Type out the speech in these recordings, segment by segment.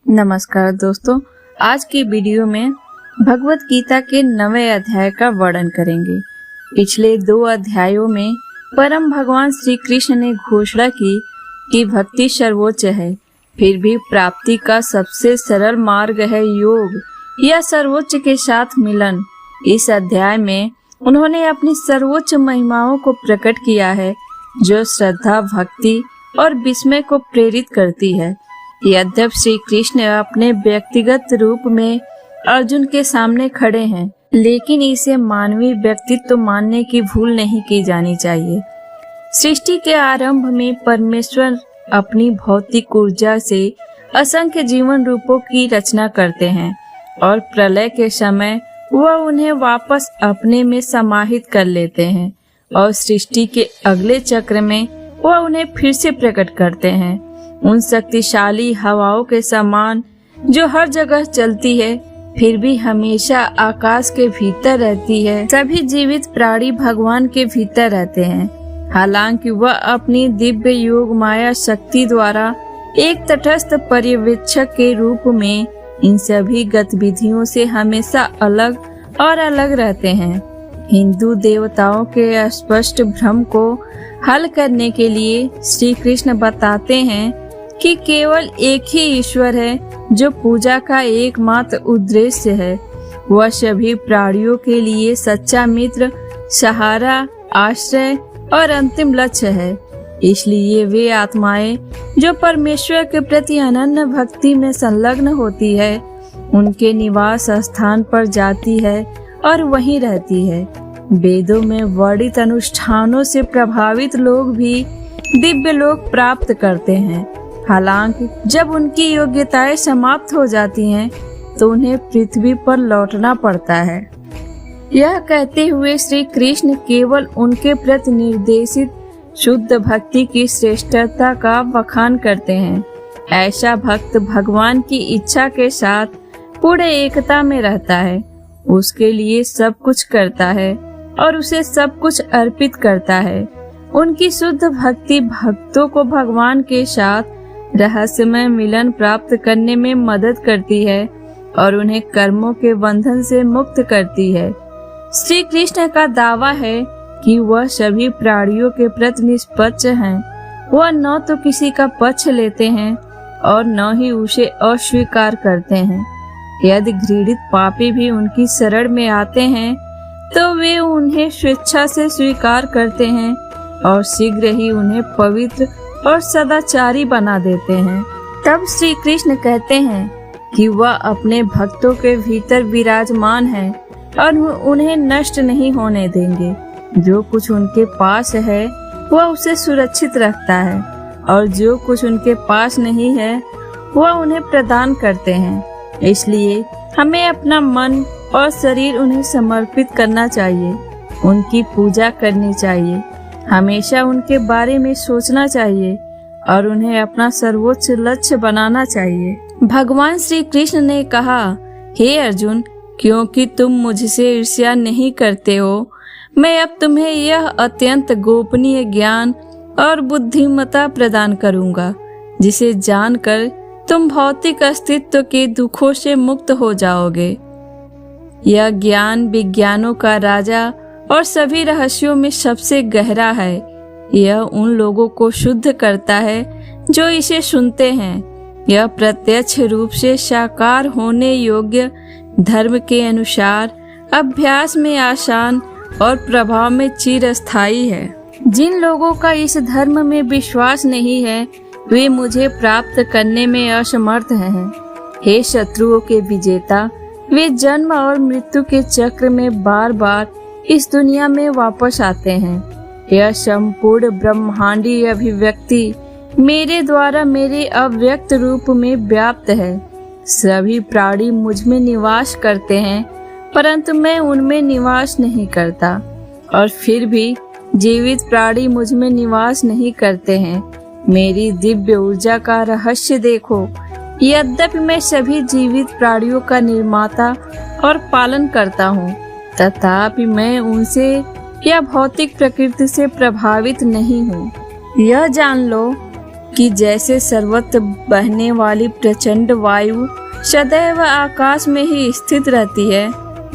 नमस्कार दोस्तों, आज की वीडियो में भगवत गीता के 9वें अध्याय का वर्णन करेंगे। पिछले 2 अध्यायों में परम भगवान श्री कृष्ण ने घोषणा की कि भक्ति सर्वोच्च है, फिर भी प्राप्ति का सबसे सरल मार्ग है योग या सर्वोच्च के साथ मिलन। इस अध्याय में उन्होंने अपनी सर्वोच्च महिमाओं को प्रकट किया है, जो श्रद्धा, भक्ति और विस्मय को प्रेरित करती है। यद्यपि श्री कृष्ण अपने व्यक्तिगत रूप में अर्जुन के सामने खड़े हैं, लेकिन इसे मानवीय व्यक्तित्व मानने की भूल नहीं की जानी चाहिए। सृष्टि के आरंभ में परमेश्वर अपनी भौतिक ऊर्जा से असंख्य जीवन रूपों की रचना करते हैं और प्रलय के समय वह उन्हें वापस अपने में समाहित कर लेते हैं और सृष्टि के अगले चक्र में वह उन्हें फिर से प्रकट करते हैं। उन शक्तिशाली हवाओं के समान जो हर जगह चलती है, फिर भी हमेशा आकाश के भीतर रहती है। सभी जीवित प्राणी भगवान के भीतर रहते हैं, हालांकि वह अपनी दिव्य योग माया शक्ति द्वारा एक तटस्थ पर्यवेक्षक के रूप में इन सभी गतिविधियों से हमेशा अलग और अलग रहते हैं। हिंदू देवताओं के स्पष्ट भ्रम को हल करने के लिए श्री कृष्ण बताते हैं कि केवल एक ही ईश्वर है जो पूजा का एकमात्र उद्देश्य है। वह सभी प्राणियों के लिए सच्चा मित्र, सहारा, आश्रय और अंतिम लक्ष्य है। इसलिए वे आत्माएं जो परमेश्वर के प्रति अनन्य भक्ति में संलग्न होती है, उनके निवास स्थान पर जाती है और वहीं रहती है। वेदों में वर्णित अनुष्ठानों से प्रभावित लोग भी दिव्य लोक प्राप्त करते हैं। हालांकि जब उनकी योग्यताएं समाप्त हो जाती हैं, तो उन्हें पृथ्वी पर लौटना पड़ता है। यह कहते हुए श्री कृष्ण केवल उनके प्रति निर्देशित शुद्ध भक्ति की श्रेष्ठता का बखान करते हैं। ऐसा भक्त भगवान की इच्छा के साथ पूरे एकता में रहता है, उसके लिए सब कुछ करता है और उसे सब कुछ अर्पित करता है। उनकी शुद्ध भक्ति भक्तों को भगवान के साथ रहस्यमय मिलन प्राप्त करने में मदद करती है और उन्हें कर्मों के बंधन से मुक्त करती है। श्री कृष्ण का दावा है कि वह सभी प्राणियों के प्रति निष्पक्ष हैं। वह न तो किसी का पक्ष लेते हैं और न ही उसे अस्वीकार करते हैं। यदि घृणित पापी भी उनकी शरण में आते हैं, तो वे उन्हें स्वेच्छा से स्वीकार करते हैं और शीघ्र ही उन्हें पवित्र और सदाचारी बना देते हैं। तब श्री कृष्ण कहते हैं कि वह अपने भक्तों के भीतर विराजमान है और उन्हें नष्ट नहीं होने देंगे। जो कुछ उनके पास है वह उसे सुरक्षित रखता है और जो कुछ उनके पास नहीं है वह उन्हें प्रदान करते हैं। इसलिए हमें अपना मन और शरीर उन्हें समर्पित करना चाहिए, उनकी पूजा करनी चाहिए, हमेशा उनके बारे में सोचना चाहिए और उन्हें अपना सर्वोच्च लक्ष्य बनाना चाहिए। भगवान श्री कृष्ण ने कहा, हे अर्जुन, क्योंकि तुम मुझसे ईर्ष्या नहीं करते हो, मैं अब तुम्हें यह अत्यंत गोपनीय ज्ञान और बुद्धिमत्ता प्रदान करूंगा, जिसे जानकर तुम भौतिक अस्तित्व के दुखों से मुक्त हो जाओगे। यह ज्ञान विज्ञानों का राजा और सभी रहस्यों में सबसे गहरा है। यह उन लोगों को शुद्ध करता है जो इसे सुनते हैं। यह प्रत्यक्ष रूप से साकार होने योग्य, धर्म के अनुसार, अभ्यास में आसान और प्रभाव में चिरस्थायी है। जिन लोगों का इस धर्म में विश्वास नहीं है, वे मुझे प्राप्त करने में असमर्थ हैं। हे शत्रुओं के विजेता, वे जन्म और मृत्यु के चक्र में बार बार इस दुनिया में वापस आते हैं। यह संपूर्ण ब्रह्मांडीय अभिव्यक्ति मेरे द्वारा मेरे अव्यक्त रूप में व्याप्त है। सभी प्राणी मुझ में निवास करते हैं, परंतु मैं उनमें निवास नहीं करता, और फिर भी जीवित प्राणी मुझ में निवास नहीं करते हैं। मेरी दिव्य ऊर्जा का रहस्य देखो। यद्यपि मैं सभी जीवित प्राणियों का निर्माता और पालन करता हूँ, तथापि मैं उनसे या भौतिक प्रकृति से प्रभावित नहीं हूँ। यह जान लो कि जैसे सर्वत्र बहने वाली प्रचंड वायु सदैव आकाश में ही स्थित रहती है,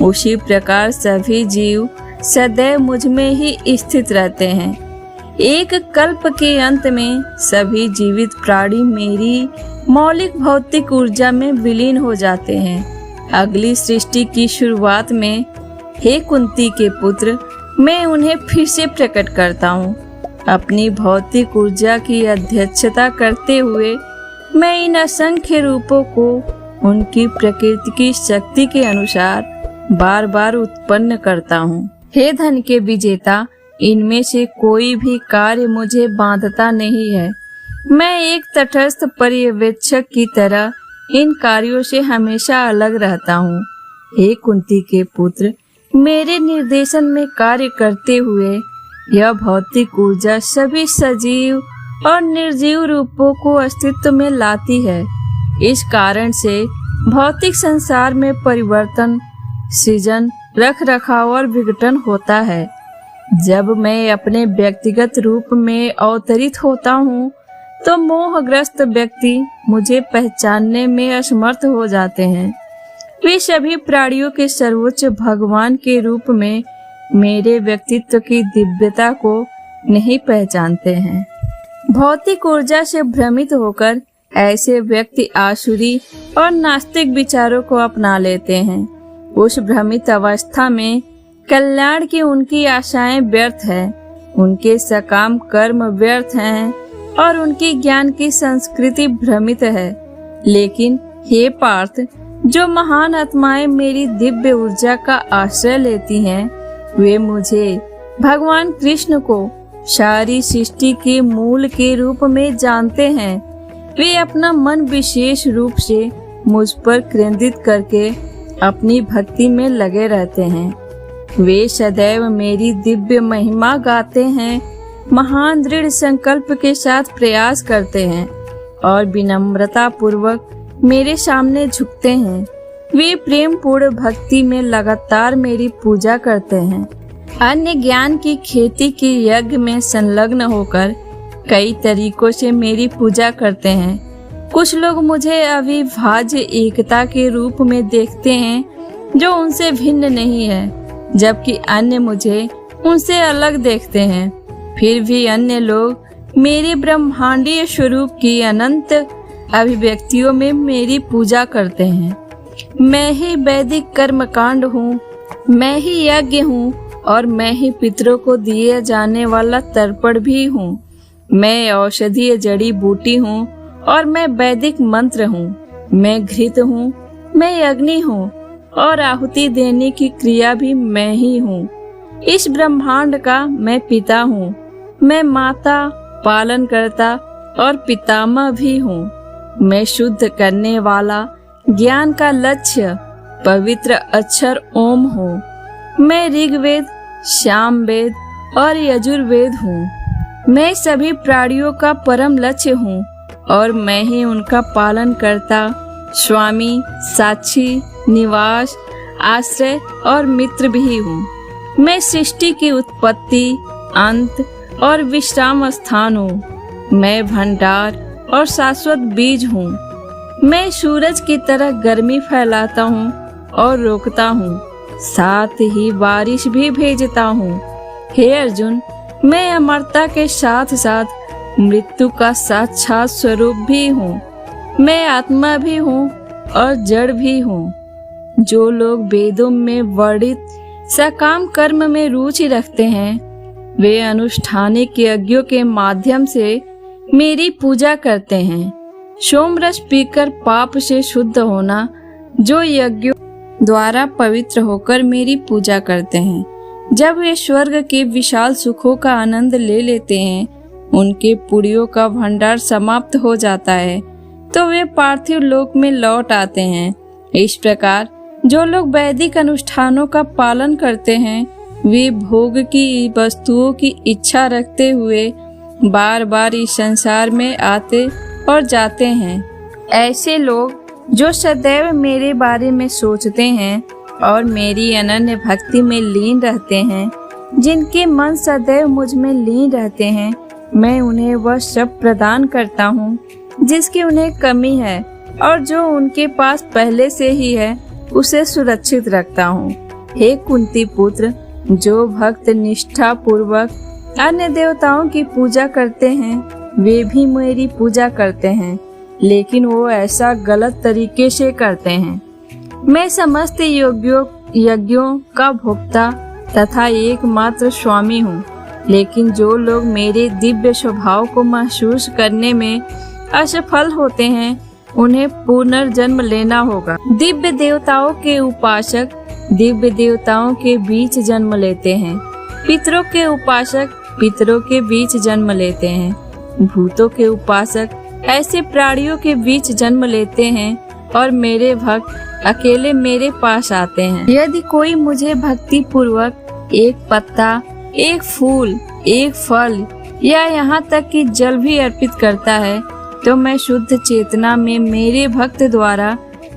उसी प्रकार सभी जीव सदैव मुझ में ही स्थित रहते हैं। एक कल्प के अंत में सभी जीवित प्राणी मेरी मौलिक भौतिक ऊर्जा में विलीन हो जाते हैं। अगली सृष्टि की शुरुआत में हे कुंती के पुत्र, मैं उन्हें फिर से प्रकट करता हूँ। अपनी भौतिक ऊर्जा की अध्यक्षता करते हुए मैं इन असंख्य रूपों को उनकी प्रकृति की शक्ति के अनुसार बार बार उत्पन्न करता हूँ। हे धन के विजेता, इनमें से कोई भी कार्य मुझे बांधता नहीं है। मैं एक तटस्थ पर्यवेक्षक की तरह इन कार्यों से हमेशा अलग रहता हूँ। हे कुंती के पुत्र, मेरे निर्देशन में कार्य करते हुए यह भौतिक ऊर्जा सभी सजीव और निर्जीव रूपों को अस्तित्व में लाती है। इस कारण से भौतिक संसार में परिवर्तन, सृजन, रख रखाव और विघटन होता है। जब मैं अपने व्यक्तिगत रूप में अवतरित होता हूँ तो मोहग्रस्त व्यक्ति मुझे पहचानने में असमर्थ हो जाते हैं। वे सभी प्राणियों के सर्वोच्च भगवान के रूप में मेरे व्यक्तित्व की दिव्यता को नहीं पहचानते हैं। भौतिक ऊर्जा से भ्रमित होकर ऐसे व्यक्ति आसुरी और नास्तिक विचारों को अपना लेते हैं। उस भ्रमित अवस्था में कल्याण की उनकी आशाएं व्यर्थ है, उनके सकाम कर्म व्यर्थ हैं और उनकी ज्ञान की संस्कृति भ्रमित है। लेकिन हे पार्थ, जो महान आत्माएं मेरी दिव्य ऊर्जा का आश्रय लेती हैं, वे मुझे भगवान कृष्ण को सारी सृष्टि के मूल के रूप में जानते हैं। वे अपना मन विशेष रूप से मुझ पर केंद्रित करके अपनी भक्ति में लगे रहते हैं। वे सदैव मेरी दिव्य महिमा गाते हैं, महान दृढ़ संकल्प के साथ प्रयास करते हैं और विनम्रता पूर्वक मेरे सामने झुकते हैं। वे प्रेम पूर्ण भक्ति में लगातार मेरी पूजा करते हैं। अन्य ज्ञान की खेती के यज्ञ में संलग्न होकर कई तरीकों से मेरी पूजा करते हैं। कुछ लोग मुझे अविभाज्य एकता के रूप में देखते हैं जो उनसे भिन्न नहीं है, जबकि अन्य मुझे उनसे अलग देखते हैं। फिर भी अन्य लोग मेरे ब्रह्मांडीय स्वरूप की अनंत अभिव्यक्तियों में मेरी पूजा करते हैं। मैं ही वैदिक कर्मकांड हूँ, मैं ही यज्ञ हूँ और मैं ही पितरों को दिए जाने वाला तर्पण भी हूँ। मैं औषधीय जड़ी बूटी हूँ और मैं वैदिक मंत्र हूँ। मैं घृत हूँ, मैं अग्नि हूँ और आहुति देने की क्रिया भी मैं ही हूँ। इस ब्रह्मांड का मैं पिता हूँ। मैं माता, पालन करता और पितामह भी हूँ। मैं शुद्ध करने वाला, ज्ञान का लक्ष्य, पवित्र अक्षर ओम हूँ। मैं ऋग्वेद, सामवेद और यजुर्वेद हूँ। मैं सभी प्राणियों का परम लक्ष्य हूँ और मैं ही उनका पालन करता, स्वामी, साक्षी, निवास, आश्रय और मित्र भी हूँ। मैं सृष्टि की उत्पत्ति, अंत और विश्राम स्थान हूँ। मैं भंडार और शाश्वत बीज हूँ। मैं सूरज की तरह गर्मी फैलाता हूँ और रोकता हूँ, साथ ही बारिश भी भेजता हूँ। हे अर्जुन, मैं अमरता के साथ साथ मृत्यु का साक्षात स्वरूप भी हूँ। मैं आत्मा भी हूँ और जड़ भी हूँ। जो लोग वेदों में वर्णित सकाम कर्म में रुचि रखते हैं, वे अनुष्ठानिक यज्ञों के माध्यम से मेरी पूजा करते हैं। सोमरस पीकर पाप से शुद्ध होना, जो यज्ञों द्वारा पवित्र होकर मेरी पूजा करते हैं। जब वे स्वर्ग के विशाल सुखों का आनंद ले लेते हैं, उनके पुड़ियों का भंडार समाप्त हो जाता है, तो वे पार्थिव लोक में लौट आते हैं। इस प्रकार जो लोग वैदिक अनुष्ठानों का पालन करते हैं, वे भोग की वस्तुओं की इच्छा रखते हुए बार बार इस संसार में आते और जाते हैं। ऐसे लोग जो सदैव मेरे बारे में सोचते हैं और मेरी अनन्य भक्ति में लीन रहते हैं, जिनके मन सदैव मुझ में लीन रहते हैं, मैं उन्हें वह सब प्रदान करता हूँ जिसकी उन्हें कमी है, और जो उनके पास पहले से ही है उसे सुरक्षित रखता हूँ। हे कुंती पुत्र, जो भक्त निष्ठा पूर्वक अन्य देवताओं की पूजा करते हैं वे भी मेरी पूजा करते हैं, लेकिन वो ऐसा गलत तरीके से करते हैं। मैं समस्त यज्ञों का भोक्ता तथा एकमात्र स्वामी हूँ, लेकिन जो लोग मेरे दिव्य स्वभाव को महसूस करने में असफल होते हैं उन्हें पुनर्जन्म लेना होगा। दिव्य देवताओं के उपासक दिव्य देवताओं के बीच जन्म लेते हैं, पितरों के उपासक पितरों के बीच जन्म लेते हैं, भूतों के उपासक ऐसे प्राणियों के बीच जन्म लेते हैं, और मेरे भक्त अकेले मेरे पास आते हैं। यदि कोई मुझे भक्ति पूर्वक एक पत्ता, एक फूल, एक फल या यहाँ तक कि जल भी अर्पित करता है तो मैं शुद्ध चेतना में मेरे भक्त द्वारा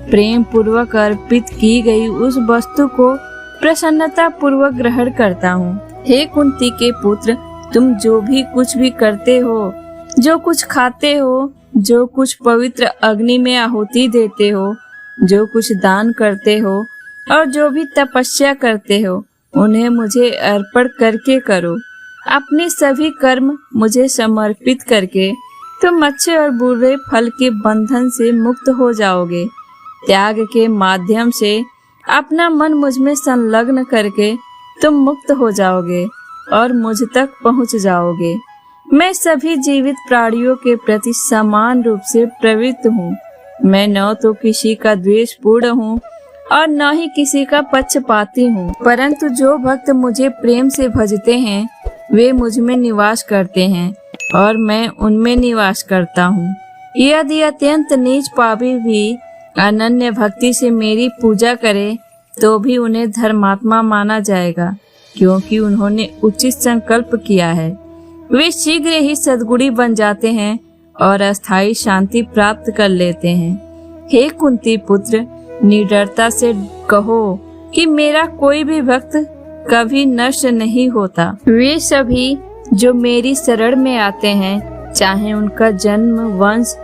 प्रेम पूर्वक अर्पित की गई उस वस्तु को प्रसन्नता पूर्वक ग्रहण करता हूँ। हे कुंती के पुत्र, तुम जो भी कुछ भी करते हो, जो कुछ खाते हो, जो कुछ पवित्र अग्नि में आहुति देते हो, जो कुछ दान करते हो और जो भी तपस्या करते हो, उन्हें मुझे अर्पण करके करो। अपने सभी कर्म मुझे समर्पित करके तुम अच्छे और बुरे फल के बंधन से मुक्त हो जाओगे। त्याग के माध्यम से अपना मन मुझ में संलग्न करके तुम मुक्त हो जाओगे और मुझ तक पहुंच जाओगे। मैं सभी जीवित प्राणियों के प्रति समान रूप से प्रवृत्त हूँ। मैं न तो किसी का द्वेष पूर्ण हूँ और न ही किसी का पक्षपाती हूँ, परंतु जो भक्त मुझे प्रेम से भजते हैं वे मुझ में निवास करते हैं और मैं उनमें निवास करता हूँ। यदि अत्यंत नीच पापी भी अनन्य भक्ति से मेरी पूजा करे तो भी उन्हें धर्मात्मा माना जाएगा, क्योंकि उन्होंने उचित संकल्प किया है। वे शीघ्र ही सद्गुणी बन जाते हैं और अस्थायी शांति प्राप्त कर लेते हैं। हे कुंती पुत्र, निडरता से कहो कि मेरा कोई भी भक्त कभी नष्ट नहीं होता। वे सभी जो मेरी शरण में आते हैं, चाहे उनका जन्म, वंश,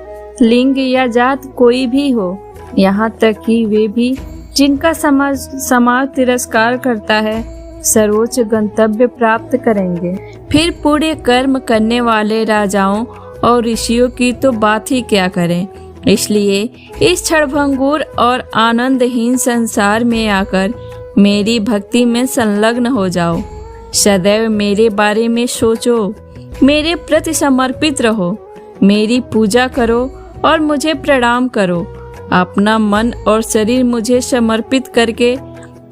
लिंग या जात कोई भी हो, यहाँ तक कि वे भी जिनका समाज तिरस्कार करता है, सर्वोच्च गंतव्य प्राप्त करेंगे। फिर पूरे कर्म करने वाले राजाओं और ऋषियों की तो बात ही क्या करें। इसलिए इस क्षणभंगुर और आनंदहीन संसार में आकर मेरी भक्ति में संलग्न हो जाओ। सदैव मेरे बारे में सोचो, मेरे प्रति समर्पित रहो, मेरी पूजा करो और मुझे प्रणाम करो। अपना मन और शरीर मुझे समर्पित करके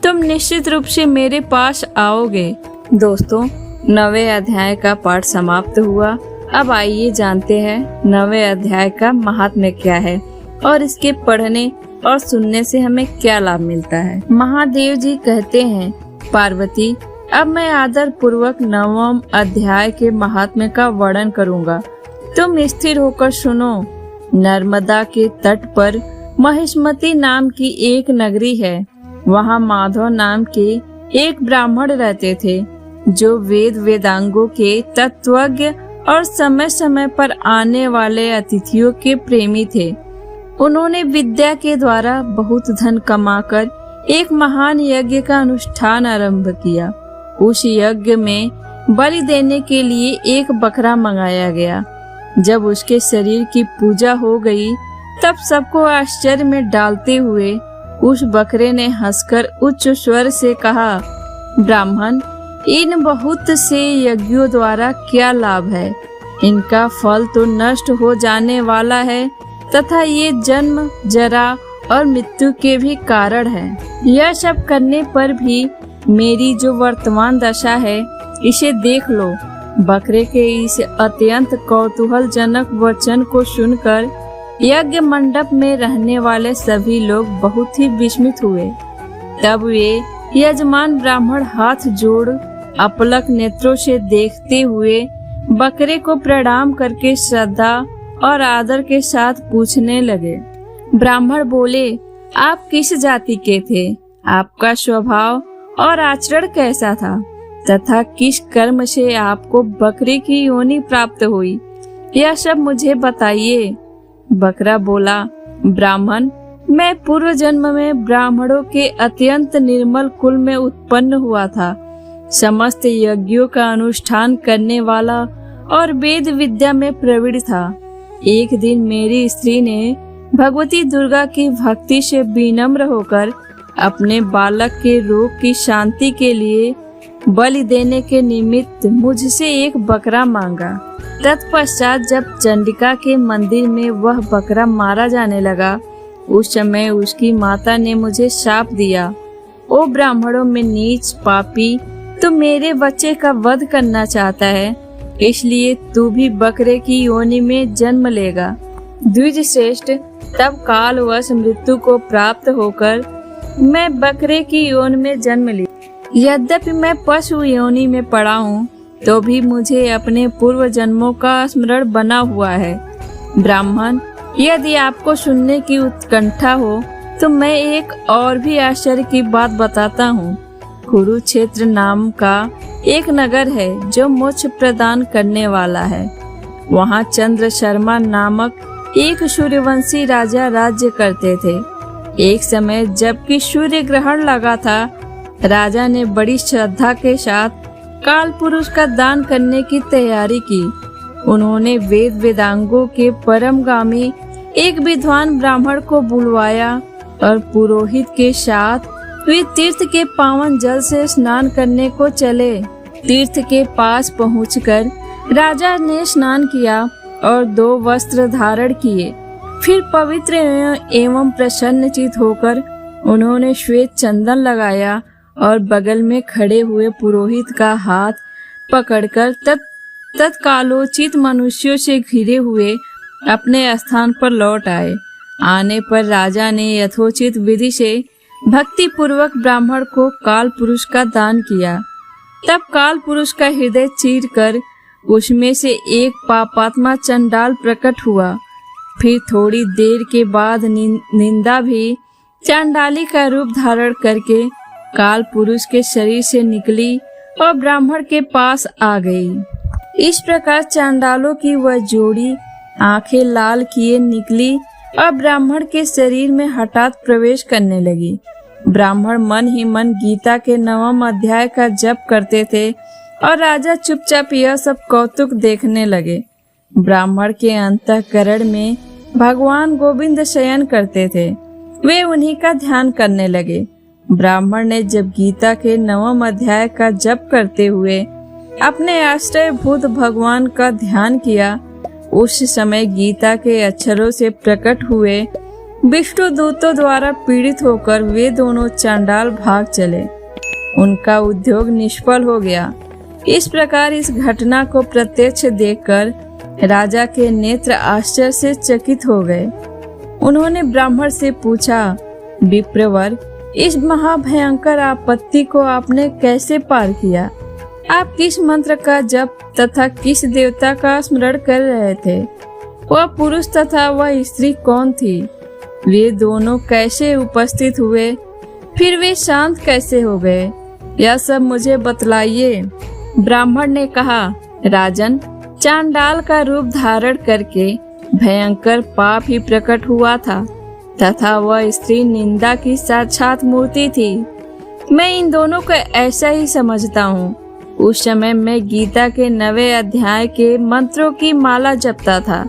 तुम निश्चित रूप से मेरे पास आओगे। दोस्तों, 9वें अध्याय का पाठ समाप्त हुआ। अब आइए जानते हैं 9वें अध्याय का महात्म्य क्या है और इसके पढ़ने और सुनने से हमें क्या लाभ मिलता है। महादेव जी कहते हैं, पार्वती, अब मैं आदर पूर्वक 9वें अध्याय के महात्म्य का वर्णन करूंगा। तुम स्थिर होकर सुनो। नर्मदा के तट पर महिष्मती नाम की एक नगरी है। वहाँ माधव नाम के एक ब्राह्मण रहते थे, जो वेद वेदांगों के तत्वज्ञ और समय समय पर आने वाले अतिथियों के प्रेमी थे। उन्होंने विद्या के द्वारा बहुत धन कमाकर एक महान यज्ञ का अनुष्ठान आरंभ किया। उस यज्ञ में बलि देने के लिए एक बकरा मंगाया गया। जब उसके शरीर की पूजा हो गई, तब सबको आश्चर्य में डालते हुए उस बकरे ने हंसकर उच्च स्वर से कहा, ब्राह्मण, इन बहुत से यज्ञों द्वारा क्या लाभ है? इनका फल तो नष्ट हो जाने वाला है तथा ये जन्म, जरा और मृत्यु के भी कारण है। यह सब करने पर भी मेरी जो वर्तमान दशा है, इसे देख लो। बकरे के इस अत्यंत कौतूहलजनक वचन को सुनकर यज्ञ मंडप में रहने वाले सभी लोग बहुत ही विस्मित हुए। तब वे यजमान ब्राह्मण हाथ जोड़ अपलक नेत्रों से देखते हुए बकरे को प्रणाम करके श्रद्धा और आदर के साथ पूछने लगे। ब्राह्मण बोले, आप किस जाति के थे? आपका स्वभाव और आचरण कैसा था? तथा किस कर्म से आपको बकरे की योनि प्राप्त हुई, यह सब मुझे बताइए। बकरा बोला, ब्राह्मण, मैं पूर्व जन्म में ब्राह्मणों के अत्यंत निर्मल कुल में उत्पन्न हुआ था। समस्त यज्ञों का अनुष्ठान करने वाला और वेद विद्या में प्रवीण था। एक दिन मेरी स्त्री ने भगवती दुर्गा की भक्ति से विनम्र होकर अपने बालक के रोग की शांति के लिए बलि देने के निमित्त मुझसे एक बकरा मांगा। तत्पश्चात जब चंडिका के मंदिर में वह बकरा मारा जाने लगा, उस समय उसकी माता ने मुझे शाप दिया, ओ ब्राह्मणों में नीच पापी, तू मेरे बच्चे का वध करना चाहता है, इसलिए तू भी बकरे की योनि में जन्म लेगा। द्विज श्रेष्ठ, तब कालवश मृत्यु को प्राप्त होकर मैं बकरे की योनि में जन्म ली। यद्यपि मैं पशु योनि में पड़ा हूँ, तो भी मुझे अपने पूर्व जन्मों का स्मरण बना हुआ है। ब्राह्मण, यदि आपको सुनने की उत्कंठा हो तो मैं एक और भी आश्चर्य की बात बताता हूँ। कुरुक्षेत्र नाम का एक नगर है जो मोक्ष प्रदान करने वाला है। वहाँ चंद्र शर्मा नामक एक सूर्यवंशी राजा राज्य करते थे। एक समय जबकि सूर्य ग्रहण लगा था, राजा ने बड़ी श्रद्धा के साथ काल पुरुष का दान करने की तैयारी की। उन्होंने वेद वेदांगों के परमगामी एक विद्वान ब्राह्मण को बुलवाया और पुरोहित के साथ वे तीर्थ के पावन जल से स्नान करने को चले। तीर्थ के पास पहुंचकर राजा ने स्नान किया और 2 वस्त्र धारण किए। फिर पवित्र एवं प्रसन्नचित होकर उन्होंने श्वेत चंदन लगाया और बगल में खड़े हुए पुरोहित का हाथ पकड़कर तत्कालोचित मनुष्यों से घिरे हुए अपने स्थान पर लौट आए। आने पर राजा ने यथोचित विधि से भक्ति पूर्वक ब्राह्मण को काल पुरुष का दान किया। तब काल पुरुष का हृदय चीर कर उसमें से एक पापात्मा चंडाल प्रकट हुआ। फिर थोड़ी देर के बाद निंदा भी चांडाली का रूप धारण करके काल पुरुष के शरीर से निकली और ब्राह्मण के पास आ गई। इस प्रकार चांडालों की वह जोड़ी आंखें लाल किए निकली और ब्राह्मण के शरीर में हठात प्रवेश करने लगी। ब्राह्मण मन ही मन गीता के 9वें अध्याय का जप करते थे और राजा चुपचाप यह सब कौतुक देखने लगे। ब्राह्मण के अंतःकरण में भगवान गोविंद शयन करते थे, वे उन्हीं का ध्यान करने लगे। ब्राह्मण ने जब गीता के 9वें अध्याय का जप करते हुए अपने आश्रयभूत भगवान का ध्यान किया, उस समय गीता के अक्षरों से प्रकट हुए विष्णु दूतों द्वारा पीड़ित होकर वे दोनों चांडाल भाग चले। उनका उद्योग निष्फल हो गया। इस प्रकार इस घटना को प्रत्यक्ष देखकर राजा के नेत्र आश्चर्य से चकित हो गए। उन्होंने ब्राह्मण से पूछा, विप्रवर, इस महाभयंकर आपत्ति को आपने कैसे पार किया? आप किस मंत्र का जप तथा किस देवता का स्मरण कर रहे थे? वह पुरुष तथा वह स्त्री कौन थी? वे दोनों कैसे उपस्थित हुए? फिर वे शांत कैसे हो गए? यह सब मुझे बतलाइए। ब्राह्मण ने कहा, राजन, चांडाल का रूप धारण करके भयंकर पाप ही प्रकट हुआ था तथा वह स्त्री निंदा की साक्षात मूर्ति थी। मैं इन दोनों को ऐसा ही समझता हूँ। उस समय मैं गीता के 9वें अध्याय के मंत्रों की माला जपता था।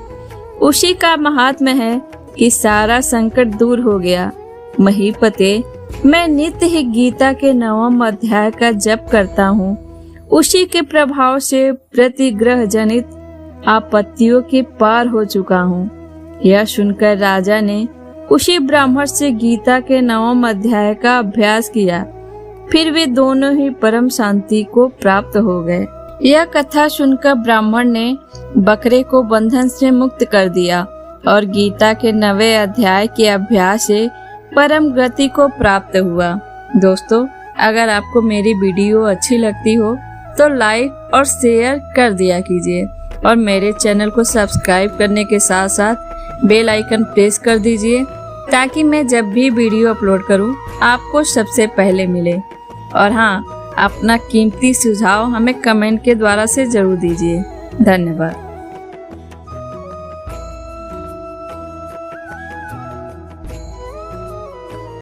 उसी का महात्म्य है कि सारा संकट दूर हो गया। महीपते, मैं नित्य ही गीता के 9वें अध्याय का जप करता हूँ। उसी के प्रभाव से प्रतिग्रह जनित आपत्तियों के पार हो चुका हूँ। यह सुनकर राजा ने उसी ब्राह्मण से गीता के 9वें अध्याय का अभ्यास किया। फिर वे दोनों ही परम शांति को प्राप्त हो गए। यह कथा सुनकर ब्राह्मण ने बकरे को बंधन से मुक्त कर दिया और गीता के 9वें अध्याय के अभ्यास से परम गति को प्राप्त हुआ। दोस्तों, अगर आपको मेरी वीडियो अच्छी लगती हो तो लाइक और शेयर कर दिया कीजिए और मेरे चैनल को सब्सक्राइब करने के साथ साथ बेल आइकन प्रेस कर दीजिए ताकि मैं जब भी वीडियो अपलोड करूं आपको सबसे पहले मिले। और हाँ, अपना कीमती सुझाव हमें कमेंट के द्वारा से जरूर दीजिए। धन्यवाद।